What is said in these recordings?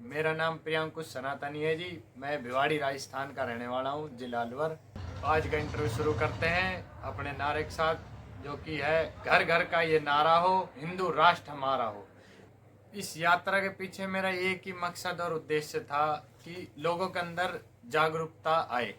मेरा नाम प्रियांकुश सनातनी है जी। मैं भिवाड़ी राजस्थान का रहने वाला हूँ, जिला अलवर। आज का इंटरव्यू शुरू करते हैं अपने नारे के साथ, जो कि है घर घर का ये नारा हो, हिंदू राष्ट्र हमारा हो। इस यात्रा के पीछे मेरा एक ही मकसद और उद्देश्य था कि लोगों के अंदर जागरूकता आए,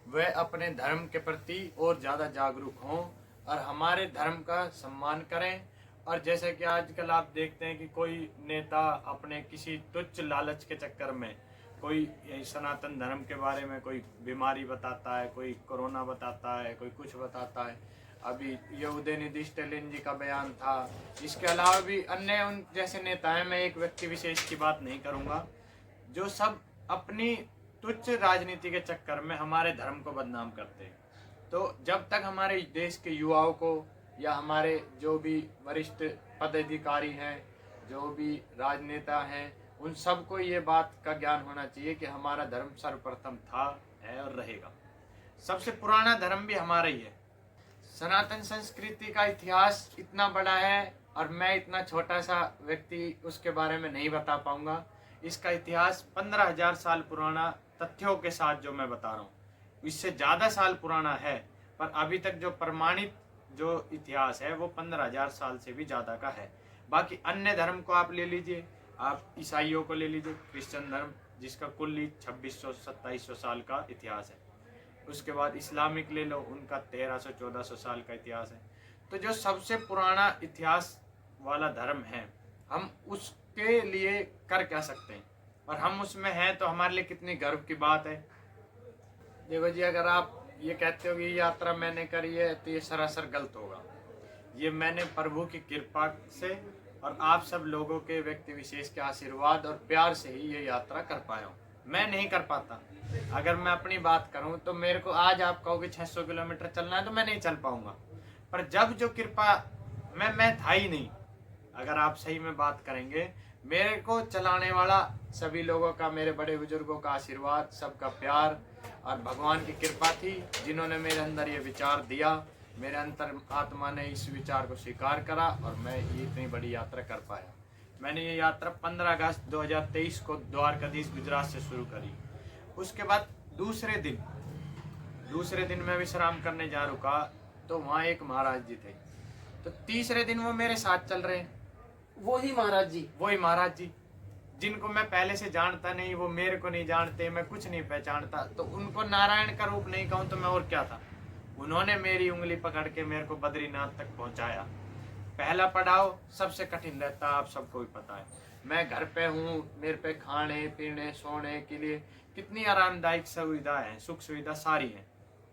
वे अपने धर्म के प्रति और ज़्यादा जागरूक हों और हमारे धर्म का सम्मान करें। और जैसे कि आजकल आप देखते हैं कि कोई नेता अपने किसी तुच्छ लालच के चक्कर में कोई यही सनातन धर्म के बारे में कोई बीमारी बताता है, कोई कोरोना बताता है, कोई कुछ बताता है। अभी ये उदयनिधि स्टालिन जी का बयान था। इसके अलावा भी अन्य उन जैसे नेता हैं, मैं एक व्यक्ति विशेष की बात नहीं करूँगा, जो सब अपनी तुच्छ राजनीति के चक्कर में हमारे धर्म को बदनाम करते हैं। तो जब तक हमारे देश के युवाओं को या हमारे जो भी वरिष्ठ पदाधिकारी हैं, जो भी राजनेता हैं, उन सबको ये बात का ज्ञान होना चाहिए कि हमारा धर्म सर्वप्रथम था, है और रहेगा। सबसे पुराना धर्म भी हमारा ही है। सनातन संस्कृति का इतिहास इतना बड़ा है और मैं इतना छोटा सा व्यक्ति उसके बारे में नहीं बता पाऊंगा। इसका इतिहास 15,000 साल पुराना तथ्यों के साथ जो मैं बता रहा हूँ, इससे ज़्यादा साल पुराना है। पर अभी तक जो प्रमाणित जो इतिहास है वो 15,000 साल से भी ज़्यादा का है। बाकी अन्य धर्म को आप ले लीजिए, आप ईसाइयों को ले लीजिए, क्रिश्चियन धर्म जिसका कुल 2600-2700 साल का इतिहास है। उसके बाद इस्लामिक ले लो, उनका 1300-1400 साल का इतिहास है। तो जो सबसे पुराना इतिहास वाला धर्म है, हम उसके लिए कर क्या सकते हैं और हम उसमें हैं तो हमारे लिए कितनी गर्व की बात है। देखो जी, अगर आप ये कहते हो कि ये यात्रा मैंने करी है तो ये सरासर गलत होगा। ये मैंने प्रभु की कृपा से और आप सब लोगों के व्यक्ति विशेष के आशीर्वाद और प्यार से ही ये यात्रा कर पाया हूँ। मैं नहीं कर पाता। अगर मैं अपनी बात करूँ तो मेरे को आज आप कहोगे 600 किलोमीटर चलना है तो मैं नहीं चल पाऊंगा। पर जब जो कृपा, मैं था ही नहीं। अगर आप सही में बात करेंगे, मेरे को चलाने वाला सभी लोगों का, मेरे बड़े बुजुर्गों का आशीर्वाद, सबका प्यार और भगवान की कृपा थी, जिन्होंने मेरे अंदर ये विचार दिया। मेरे अंतर आत्मा ने इस विचार को स्वीकार करा और मैं ये इतनी बड़ी यात्रा कर पाया। मैंने ये यात्रा 15 अगस्त 2023 को द्वारकाधीश गुजरात से शुरू करी। उसके बाद दूसरे दिन मैं विश्राम करने जा रुका तो वहाँ एक महाराज जी थे। तो तीसरे दिन वो मेरे साथ चल रहे हैं। वही महाराज जी जिनको मैं पहले से जानता नहीं, वो मेरे को नहीं जानते, मैं कुछ नहीं पहचानता। तो उनको नारायण का रूप नहीं कहूँ तो मैं और क्या था। उन्होंने मेरी उंगली पकड़ के मेरे को बद्रीनाथ तक पहुंचाया। पहला पड़ाव सबसे कठिन रहता, आप सबको भी पता है। मैं घर पे हूँ, मेरे पे खाने पीने सोने के लिए कितनी आरामदायक सुविधा है, सुख सुविधा सारी है।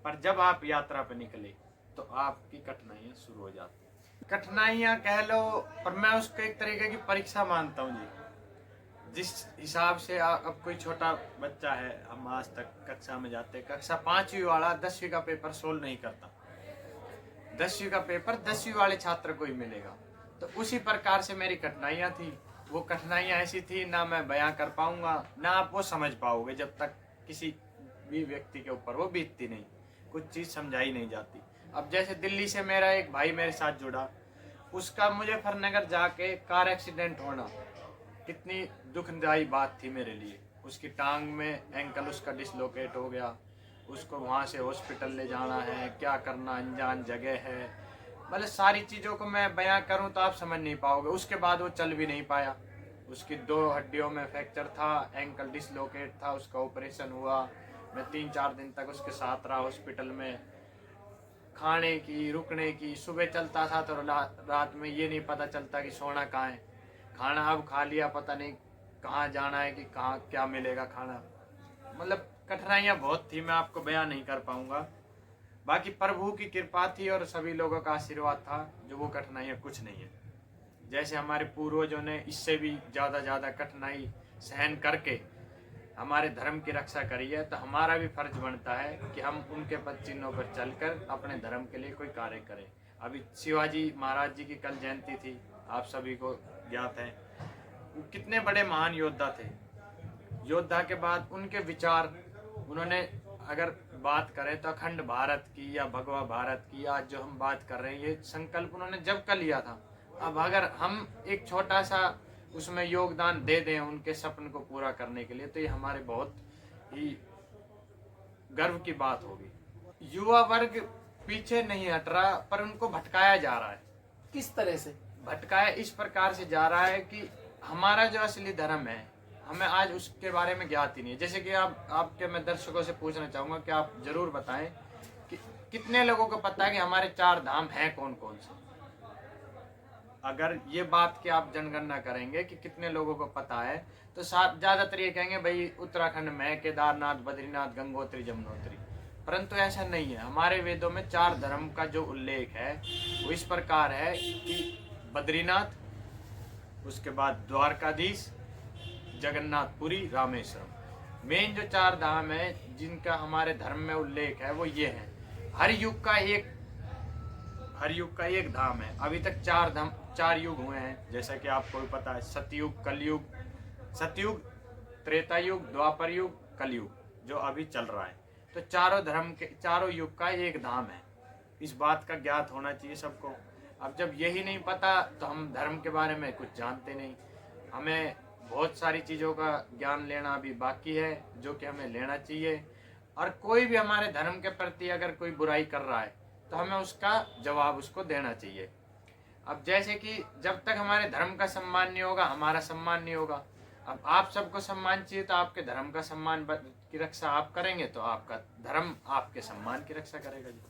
पर जब आप यात्रा पे निकले तो आपकी कठिनाइयाँ शुरू हो जाती। कठिनाइयाँ कह लो, पर मैं उसको एक तरीके की परीक्षा मानता हूँ जी। जिस हिसाब से अब कोई छोटा बच्चा है, हम आज तक कक्षा में जाते, कक्षा 5वीं वाला 10वीं का पेपर सोल्व नहीं करता। 10वीं का पेपर 10वीं वाले छात्र को ही मिलेगा। तो उसी प्रकार से मेरी कठिनाइयाँ थी। वो कठिनाइयाँ ऐसी थी, ना मैं बयां कर पाऊंगा, ना आप वो समझ पाओगे जब तक किसी भी व्यक्ति के ऊपर वो बीतती नहीं, कुछ चीज़ समझाई नहीं जाती। अब जैसे दिल्ली से मेरा एक भाई मेरे साथ जुड़ा, उसका मुजफ्फरनगर जाके कार एक्सीडेंट होना कितनी दुखदायी बात थी मेरे लिए। उसकी टांग में एंकल उसका डिसलोकेट हो गया, उसको वहाँ से हॉस्पिटल ले जाना है, क्या करना, अनजान जगह है। मतलब सारी चीज़ों को मैं बयां करूं तो आप समझ नहीं पाओगे। उसके बाद वो चल भी नहीं पाया, उसकी 2 हड्डियों में फ्रैक्चर था, एंकल डिसलोकेट था, उसका ऑपरेशन हुआ। मैं 3-4 दिन तक उसके साथ रहा हॉस्पिटल में। खाने की, रुकने की, सुबह चलता था तो रात में ये नहीं पता चलता कि सोना कहाँ है। खाना अब खा लिया, पता नहीं कहाँ जाना है कि कहाँ क्या मिलेगा खाना। मतलब कठिनाइयाँ बहुत थी, मैं आपको बयान नहीं कर पाऊंगा। बाकी प्रभु की कृपा थी और सभी लोगों का आशीर्वाद था, जो वो कठिनाइयाँ कुछ नहीं है। जैसे हमारे पूर्वजों ने इससे भी ज़्यादा कठिनाई सहन करके हमारे धर्म की रक्षा करी है, तो हमारा भी फर्ज बनता है कि हम उनके पद चिन्हों पर चलकर अपने धर्म के लिए कोई कार्य करें। अभी शिवाजी महाराज जी की कल जयंती थी, आप सभी को ज्ञात है। वो कितने बड़े महान योद्धा थे। योद्धा के बाद उनके विचार, उन्होंने अगर बात करें तो अखंड भारत की या भगवा भारत की, आज जो हम बात कर रहे हैं, ये संकल्प उन्होंने जब का लिया था। अब अगर हम एक छोटा सा उसमें योगदान दे दें उनके सपन को पूरा करने के लिए, तो ये हमारे बहुत ही गर्व की बात होगी। युवा वर्ग पीछे नहीं हट रहा, पर उनको भटकाया जा रहा है। किस तरह से? भटकाया इस प्रकार से जा रहा है कि हमारा जो असली धर्म है, हमें आज उसके बारे में ज्ञात ही नहीं है। जैसे कि आपके मैं दर्शकों से पूछना चाहूंगा कि आप जरूर बताएं कि कितने लोगों को पता है कि हमारे 4 धाम हैं कौन कौन से। अगर ये बात की आप जनगणना करेंगे कि कितने लोगों को पता है, तो ज्यादातर ये कहेंगे भाई उत्तराखंड में केदारनाथ, बद्रीनाथ, गंगोत्री, जमुनोत्री। परंतु ऐसा नहीं है। हमारे वेदों में 4 धर्म का जो उल्लेख है वो इस प्रकार है कि बद्रीनाथ, उसके बाद द्वारकाधीश, जगन्नाथपुरी, रामेश्वरम। मेन जो 4 धाम है जिनका हमारे धर्म में उल्लेख है वो ये है। हर युग का एक धाम है। अभी तक 4 युग हुए हैं, जैसा कि आपको भी पता है। सतयुग, त्रेता युग, द्वापर युग, कलयुग, जो अभी चल रहा है। तो चारों युग का एक धाम है। इस बात का ज्ञात होना चाहिए सबको। अब जब यही नहीं पता तो हम धर्म के बारे में कुछ जानते नहीं। हमें बहुत सारी चीज़ों का ज्ञान लेना अभी बाकी है, जो कि हमें लेना चाहिए। और कोई भी हमारे धर्म के प्रति अगर कोई बुराई कर रहा है तो हमें उसका जवाब उसको देना चाहिए। अब जैसे कि जब तक हमारे धर्म का सम्मान नहीं होगा, हमारा सम्मान नहीं होगा। अब आप सबको सम्मान चाहिए तो आपके धर्म का सम्मान की रक्षा आप करेंगे, तो आपका धर्म आपके सम्मान की रक्षा करेगा जी।